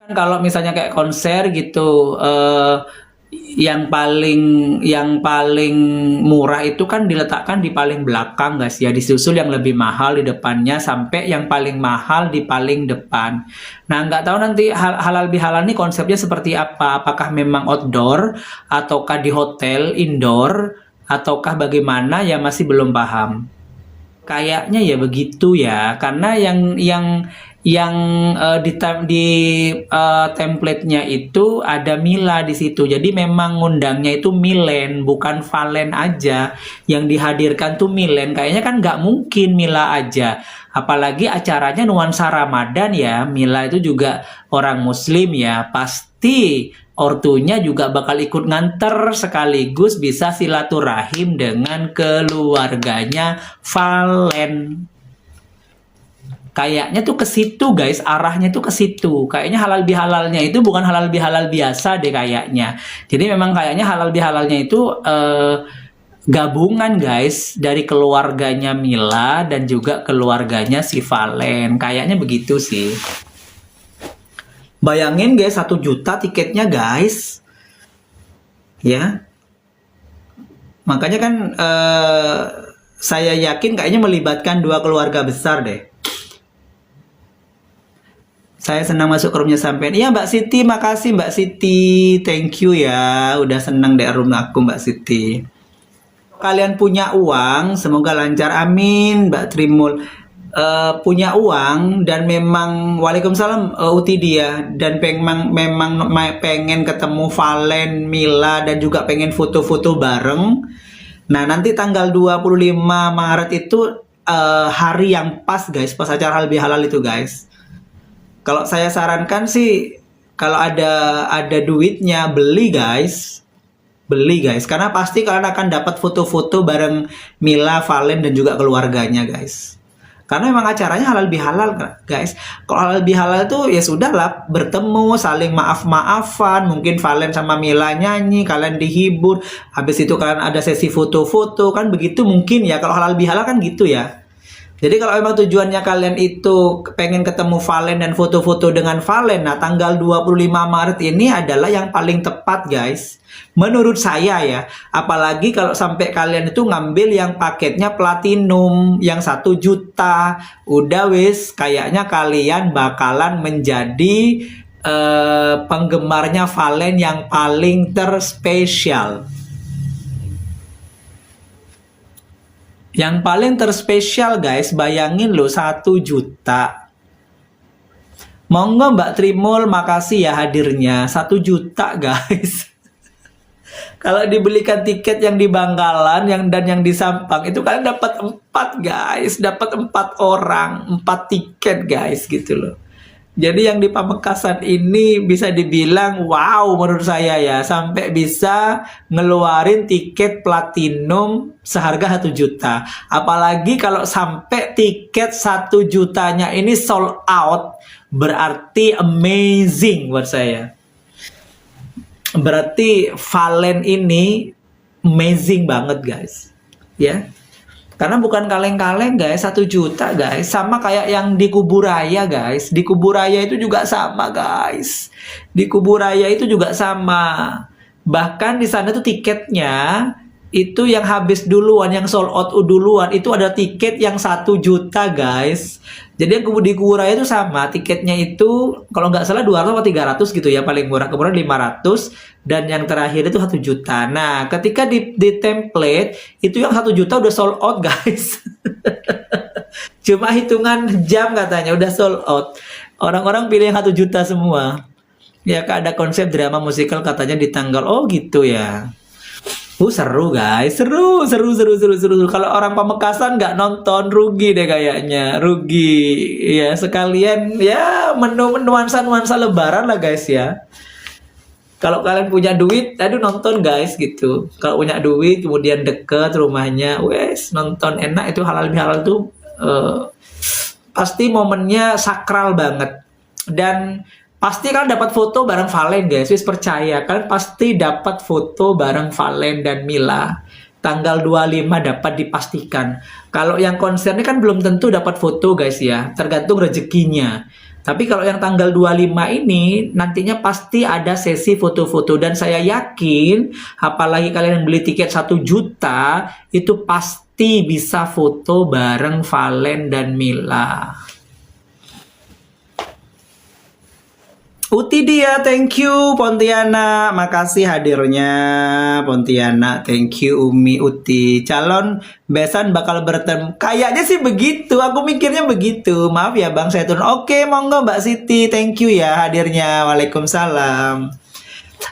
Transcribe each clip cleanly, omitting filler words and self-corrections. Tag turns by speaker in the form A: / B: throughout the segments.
A: Kalau misalnya kayak konser gitu, yang paling murah itu kan diletakkan di paling belakang, guys ya, disusul yang lebih mahal di depannya sampai yang paling mahal di paling depan. Nah, nggak tahu nanti halal bihalal ini konsepnya seperti apa? Apakah memang outdoor ataukah di hotel indoor ataukah bagaimana ya masih belum paham. Kayaknya ya begitu ya, karena yang di template-nya itu ada Mila di situ. Jadi memang ngundangnya itu Milen, bukan Valen aja. Yang dihadirkan tuh Milen. Kayaknya kan nggak mungkin Mila aja. Apalagi acaranya nuansa Ramadan ya. Mila itu juga orang Muslim ya. Pasti ortunya juga bakal ikut nganter sekaligus bisa silaturahim dengan keluarganya Valen. Kayaknya tuh ke situ guys, arahnya tuh ke situ. Kayaknya halal bihalalnya itu bukan halal bihalal biasa deh kayaknya. Jadi memang kayaknya halal bihalalnya itu gabungan guys dari keluarganya Mila dan juga keluarganya si Valen. Kayaknya begitu sih. Bayangin guys, 1 juta tiketnya guys. Ya. Makanya kan saya yakin kayaknya melibatkan 2 keluarga besar deh. Saya senang masuk ke roomnya sampean. Iya Mbak Siti, makasih Mbak Siti. Thank you ya, udah senang deh room aku Mbak Siti. Kalian punya uang, semoga lancar, amin Mbak Trimul. Punya uang dan memang Waalaikumsalam Uti dia dan memang pengen ketemu Valen, Mila dan juga pengen foto-foto bareng. Nah, nanti tanggal 25 Maret itu hari yang pas guys, pas acara halal bihalal itu guys. Kalau saya sarankan sih kalau ada duitnya beli guys. Beli guys, karena pasti kalian akan dapat foto-foto bareng Mila, Valen dan juga keluarganya guys. Karena memang acaranya halal bihalal guys. Kalau halal bihalal tuh ya sudahlah, bertemu, saling maaf-maafan, mungkin Valen sama Mila nyanyi, kalian dihibur, habis itu kalian ada sesi foto-foto, kan begitu mungkin ya. Kalau halal bihalal kan gitu ya. Jadi kalau memang tujuannya kalian itu pengen ketemu Valen dan foto-foto dengan Valen, nah tanggal 25 Maret ini adalah yang paling tepat guys. Menurut saya ya, apalagi kalau sampai kalian itu ngambil yang paketnya platinum, yang 1 juta, udah wis, kayaknya kalian bakalan menjadi penggemarnya Valen yang paling terspesial. Yang paling terspesial guys, bayangin loh 1 juta. Monggo Mbak Trimul, makasih ya hadirnya. 1 juta guys. Kalau dibelikan tiket yang di Bangkalan dan yang di Sampang itu kalian dapat 4 guys, dapat 4 orang, 4 tiket guys gitu loh. Jadi yang di Pamekasan ini bisa dibilang wow menurut saya ya, sampai bisa ngeluarin tiket platinum seharga 1 juta. Apalagi kalau sampai tiket 1 jutanya ini sold out, berarti amazing buat saya. Berarti Valen ini amazing banget guys. Ya. Karena bukan kaleng-kaleng guys, 1 juta guys. Sama kayak yang di Kuburaya guys. Di Kuburaya itu juga sama guys. Di Kuburaya itu juga sama. Bahkan di sana tuh tiketnya itu yang habis duluan, yang sold out duluan, itu ada tiket yang 1 juta guys. Jadi yang di Kuburaya itu sama, tiketnya itu kalau nggak salah 200 atau 300 gitu ya paling murah, kemudian 500 dan yang terakhir itu 1 juta. Nah, ketika di template itu yang 1 juta udah sold out guys. Cuma hitungan jam katanya udah sold out. Orang-orang pilih yang 1 juta semua. Ya, ada konsep drama musikal katanya di tanggal, oh gitu ya. Seru guys, seru. Kalau orang Pamekasan nggak nonton, rugi deh kayaknya, rugi. Ya sekalian, ya nuansa Lebaran lah guys ya. Kalau kalian punya duit, aduh nonton guys gitu. Kalau punya duit, kemudian deket rumahnya, wes nonton enak itu halal bihalal tuh pasti momennya sakral banget. Dan pasti kalian dapat foto bareng Valen guys, wis percaya kalian pasti dapat foto bareng Valen dan Mila. tanggal 25 dapat dipastikan. Kalau yang konser ini kan belum tentu dapat foto guys ya, tergantung rezekinya. Tapi kalau yang tanggal 25 ini nantinya pasti ada sesi foto-foto dan saya yakin apalagi kalian beli tiket 1 juta itu pasti bisa foto bareng Valen dan Mila. Uti dia, thank you Pontianak, makasih hadirnya Pontianak, thank you Umi Uti. Calon besan bakal bertemu, kayaknya sih begitu, aku mikirnya begitu. Maaf ya Bang saya turun. Oke, monggo Mbak Siti, thank you ya hadirnya. Waalaikumsalam.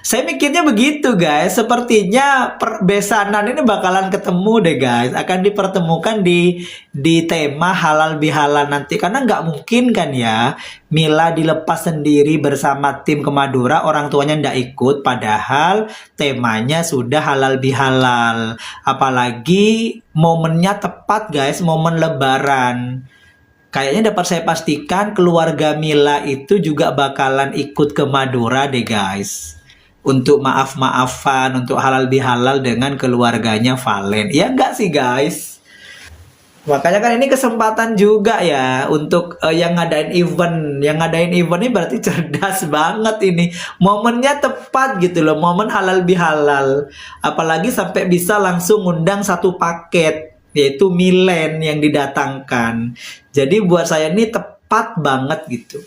A: Saya mikirnya begitu guys, sepertinya besanan ini bakalan ketemu deh guys, akan dipertemukan di tema halal bihalal nanti, karena nggak mungkin kan ya Mila dilepas sendiri bersama tim ke Madura, orang tuanya nggak ikut, padahal temanya sudah halal bihalal, apalagi momennya tepat guys, momen lebaran. Kayaknya dapat saya pastikan keluarga Mila itu juga bakalan ikut ke Madura deh guys, untuk maaf-maafan, untuk halal bihalal dengan keluarganya Valen. Ya enggak sih guys? Makanya kan ini kesempatan juga ya untuk yang ngadain event. Yang ngadain event ini berarti cerdas banget ini. Momennya tepat gitu loh, momen halal bihalal. Apalagi sampai bisa langsung ngundang satu paket, yaitu Milen yang didatangkan. Jadi buat saya ini tepat banget gitu.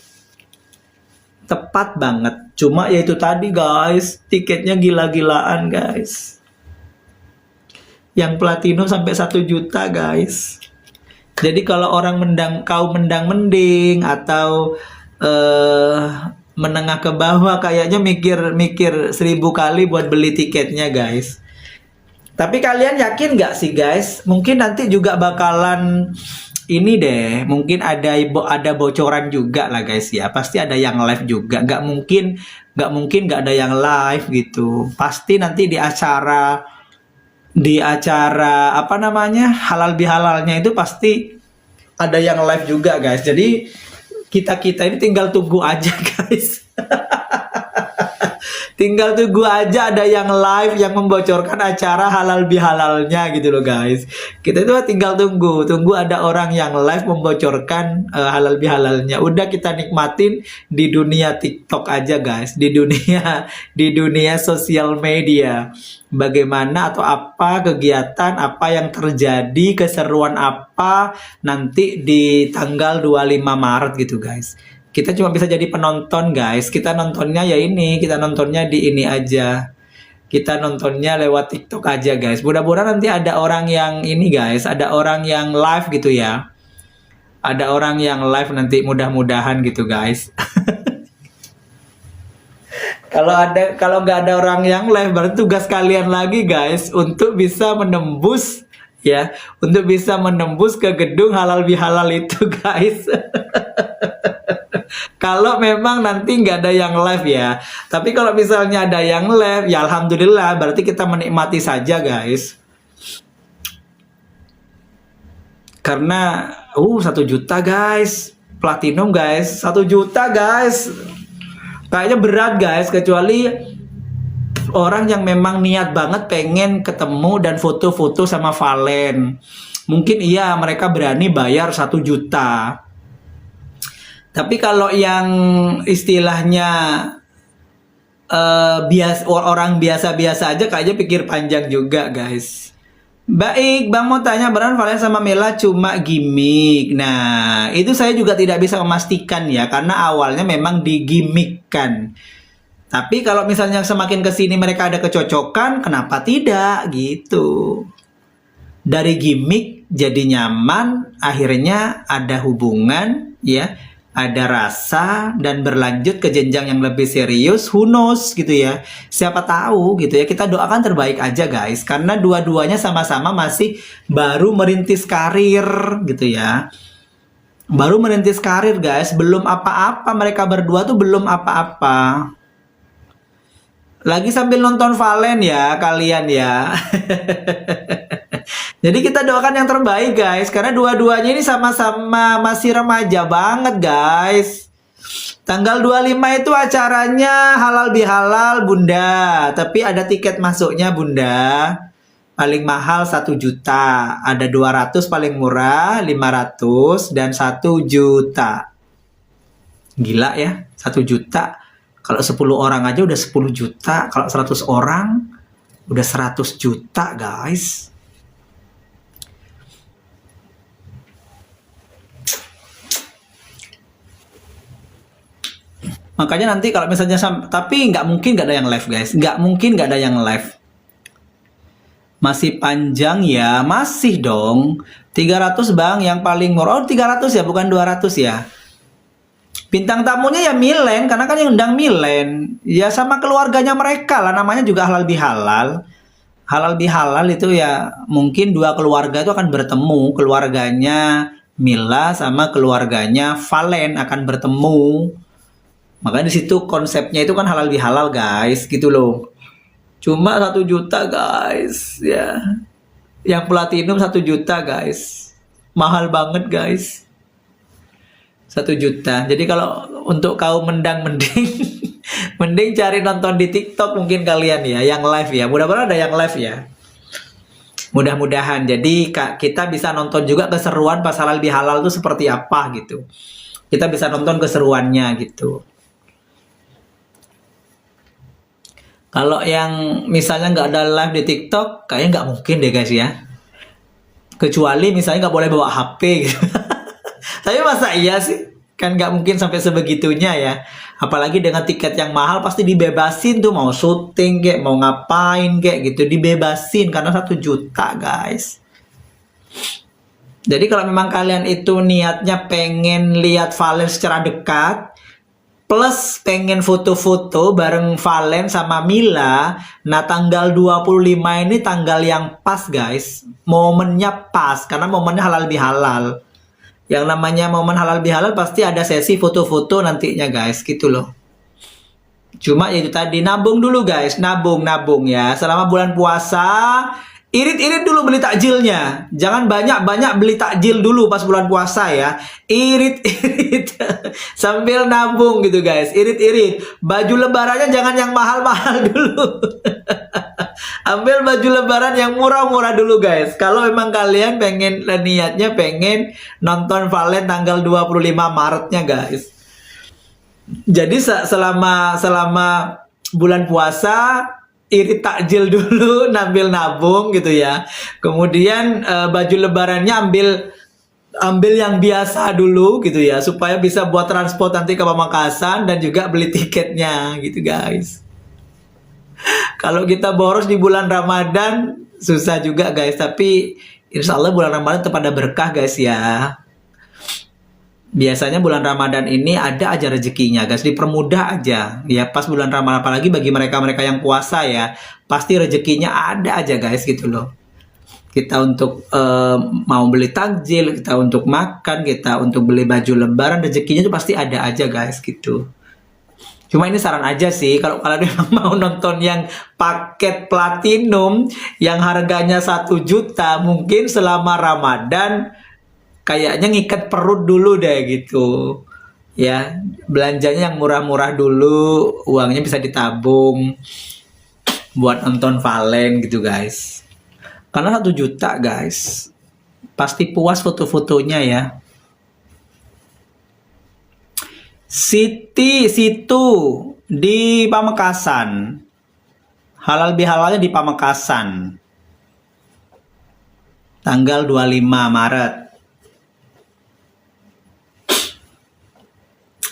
A: Tepat banget. Cuma ya itu tadi guys, tiketnya gila-gilaan guys. Yang platinum sampai 1 juta guys. Jadi kalau orang kaum mendang-mending atau menengah ke bawah kayaknya mikir 1000 kali buat beli tiketnya guys. Tapi kalian yakin nggak sih guys? Mungkin nanti juga bakalan ini deh, mungkin ada bocoran juga lah guys ya. Pasti ada yang live juga. Nggak mungkin nggak ada yang live gitu. Pasti nanti di acara apa namanya halal bihalalnya itu pasti ada yang live juga guys. Jadi kita ini tinggal tunggu aja guys. Tinggal tunggu aja ada yang live yang membocorkan acara halal bihalalnya gitu loh guys. Kita itu tinggal tunggu ada orang yang live membocorkan halal bihalalnya. Udah kita nikmatin di dunia TikTok aja guys, di dunia sosial media. Bagaimana atau apa kegiatan, apa yang terjadi, keseruan apa nanti di tanggal 25 Maret gitu guys. Kita cuma bisa jadi penonton guys. Kita nontonnya kita nontonnya di ini aja. Kita nontonnya lewat TikTok aja guys. Mudah-mudahan nanti ada orang yang ini guys, ada orang yang live gitu ya. Ada orang yang live nanti, mudah-mudahan gitu guys. Kalau nggak ada orang yang live, berarti tugas kalian lagi guys untuk bisa menembus ya, untuk bisa menembus ke gedung halal bihalal itu guys. Kalau memang nanti nggak ada yang live ya. Tapi kalau misalnya ada yang live, ya alhamdulillah, berarti kita menikmati saja guys. Karena 1 juta guys, platinum guys, 1 juta guys. Kayaknya berat guys, kecuali orang yang memang niat banget pengen ketemu dan foto-foto sama Valen. Mungkin iya mereka berani bayar 1 juta. Tapi kalau yang istilahnya orang biasa-biasa aja kayaknya pikir panjang juga guys. Baik, Bang mau tanya, beneran Valen sama Mela cuma gimmick? Nah, itu saya juga tidak bisa memastikan ya, karena awalnya memang digimmickkan. Tapi kalau misalnya semakin kesini mereka ada kecocokan, kenapa tidak gitu? Dari gimmick jadi nyaman, akhirnya ada hubungan ya, ada rasa dan berlanjut ke jenjang yang lebih serius, who knows gitu ya. Siapa tahu gitu ya. Kita doakan terbaik aja guys, karena dua-duanya sama-sama masih baru merintis karir gitu ya. Baru merintis karir guys, belum apa-apa, mereka berdua tuh belum apa-apa. Lagi sambil nonton Valen ya kalian ya. Jadi kita doakan yang terbaik guys, karena dua-duanya ini sama-sama masih remaja banget guys. Tanggal 25 itu acaranya halal bihalal Bunda, tapi ada tiket masuknya Bunda. paling mahal 1 juta, ada 200 paling murah, 500 dan 1 juta. Gila ya, 1 juta. Kalau 10 orang aja udah 10 juta, kalau 100 orang udah 100 juta, guys. Makanya nanti kalau misalnya tapi nggak mungkin nggak ada yang live, guys. Nggak mungkin nggak ada yang live. Masih panjang ya? Masih dong. 300 bang, yang paling murah. Oh 300 ya, bukan 200 ya. Bintang tamunya ya Milen, karena kan yang undang Milen. Ya sama keluarganya mereka lah, namanya juga halal bihalal. Halal bihalal itu ya mungkin 2 keluarga itu akan bertemu. Keluarganya Mila sama keluarganya Valen akan bertemu. Makanya di situ konsepnya itu kan halal bihalal, guys, gitu loh. Cuma 1 juta, guys, ya. Yang platinum 1 juta, guys. Mahal banget, guys. 1 juta. Jadi kalau untuk kaum mendang mending mending cari nonton di TikTok mungkin kalian ya, yang live ya. Mudah-mudahan ada yang live ya. Mudah-mudahan. Jadi kita bisa nonton juga keseruan pas halal bihalal itu seperti apa gitu. Kita bisa nonton keseruannya gitu. Kalau yang misalnya nggak ada live di TikTok, kayaknya nggak mungkin deh, guys ya. Kecuali misalnya nggak boleh bawa HP gitu. Tapi masa iya sih? Kan nggak mungkin sampai sebegitunya ya. Apalagi dengan tiket yang mahal pasti dibebasin tuh, mau syuting kayak, mau ngapain kayak gitu, dibebasin karena 1 juta, guys. Jadi kalau memang kalian itu niatnya pengen lihat Valen secara dekat, plus pengen foto-foto bareng Valen sama Mila, nah tanggal 25 ini tanggal yang pas, guys. Momennya pas, karena momennya halal bihalal. Yang namanya momen halal bihalal pasti ada sesi foto-foto nantinya, guys, gitu loh. Cuma ya itu tadi, nabung dulu, guys, nabung ya. Selama bulan puasa, irit-irit dulu beli takjilnya. Jangan banyak-banyak beli takjil dulu pas bulan puasa ya. Irit-irit sambil nabung gitu, guys. Irit-irit. Baju lebarannya jangan yang mahal-mahal dulu. Ambil baju lebaran yang murah-murah dulu, guys. Kalau memang kalian pengen, niatnya pengen nonton Valen tanggal 25 Maretnya, guys. Jadi selama bulan puasa, irit takjil dulu, sambil nabung gitu ya. Kemudian baju lebarannya ambil yang biasa dulu gitu ya, supaya bisa buat transport nanti ke Pamekasan dan juga beli tiketnya gitu, guys. Kalau kita boros di bulan Ramadan susah juga, guys. Tapi insya Allah bulan Ramadan tetap ada berkah, guys ya. Biasanya bulan Ramadan ini ada aja rezekinya, guys. Dipermudah aja ya pas bulan Ramadan, apalagi bagi mereka-mereka yang puasa ya, pasti rezekinya ada aja, guys, gitu loh. Kita untuk mau beli takjil, kita untuk makan, kita untuk beli baju lebaran, rezekinya itu pasti ada aja, guys, gitu. Cuma ini saran aja sih, kalau kalian memang mau nonton yang paket platinum yang harganya 1 juta, mungkin selama Ramadan kayaknya ngikat perut dulu deh gitu. Ya, belanjanya yang murah-murah dulu, uangnya bisa ditabung buat nonton Valen gitu, guys. Karena 1 juta, guys. Pasti puas foto-fotonya ya. Situ di Pamekasan. Halal bihalalnya di Pamekasan. Tanggal 25 Maret.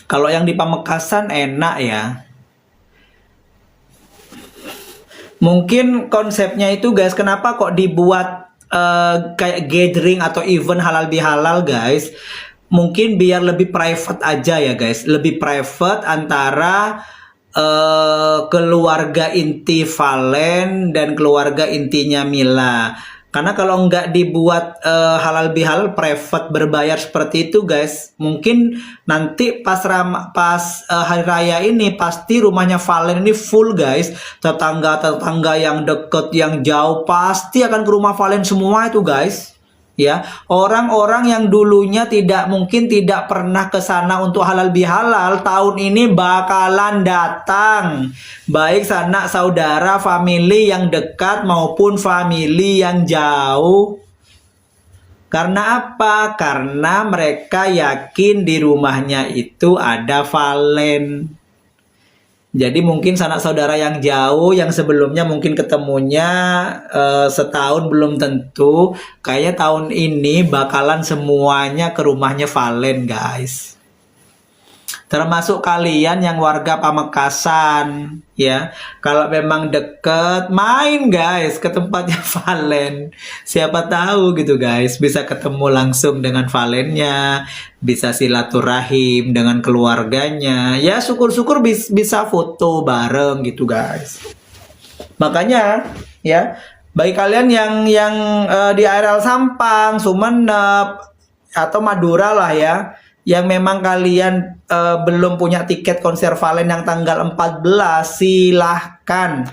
A: Kalau yang di Pamekasan enak ya. Mungkin konsepnya itu, guys, kenapa kok dibuat kayak gathering atau event halal bihalal, guys? Mungkin biar lebih private aja ya, guys. Lebih private antara keluarga inti Valen dan keluarga intinya Mila. Karena kalau nggak dibuat halal bihalal private berbayar seperti itu, guys, mungkin nanti pas hari raya ini pasti rumahnya Valen ini full, guys. Tetangga-tetangga yang deket, yang jauh pasti akan ke rumah Valen semua itu, guys. Ya, orang-orang yang dulunya mungkin tidak pernah ke sana untuk halal bihalal, tahun ini bakalan datang. Baik sanak saudara, family yang dekat maupun family yang jauh. Karena apa? Karena mereka yakin di rumahnya itu ada valen. Jadi mungkin sanak saudara yang jauh, yang sebelumnya mungkin ketemunya setahun belum tentu. Kayaknya tahun ini bakalan semuanya ke rumahnya valen, guys. Termasuk kalian yang warga Pamekasan, ya. Kalau memang deket, main guys ke tempatnya valen. Siapa tahu gitu guys, bisa ketemu langsung dengan valennya, bisa silaturahim dengan keluarganya. Ya syukur-syukur bisa foto bareng gitu guys. Makanya ya, bagi kalian yang di areal Sampang, Sumeneb atau Madura lah ya, yang memang kalian belum punya tiket konser valen yang tanggal 14, silahkan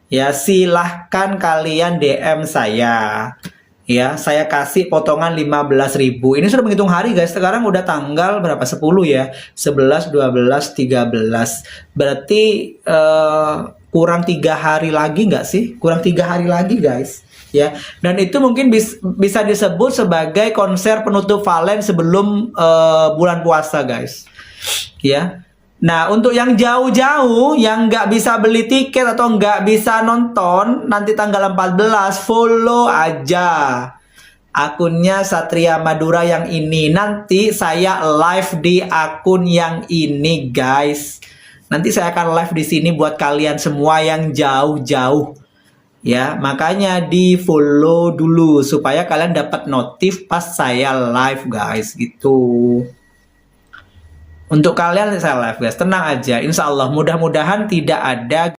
A: ya, silahkan kalian DM saya ya, saya kasih potongan 15.000. Ini sudah menghitung hari guys, sekarang udah tanggal berapa, 10 ya, 11, 12, 13, berarti kurang 3 hari lagi nggak sih, kurang 3 hari lagi guys ya. Dan itu mungkin bisa disebut sebagai konser penutup valen sebelum bulan puasa guys ya. Nah untuk yang jauh-jauh yang nggak bisa beli tiket atau nggak bisa nonton nanti tanggal 14, follow aja akunnya Satria Madura yang ini. Nanti saya live di akun yang ini guys. Nanti saya akan live di sini buat kalian semua yang jauh-jauh. Ya, makanya di follow dulu supaya kalian dapat notif pas saya live guys gitu. Untuk kalian saya live guys, tenang aja. Insya Allah mudah-mudahan tidak ada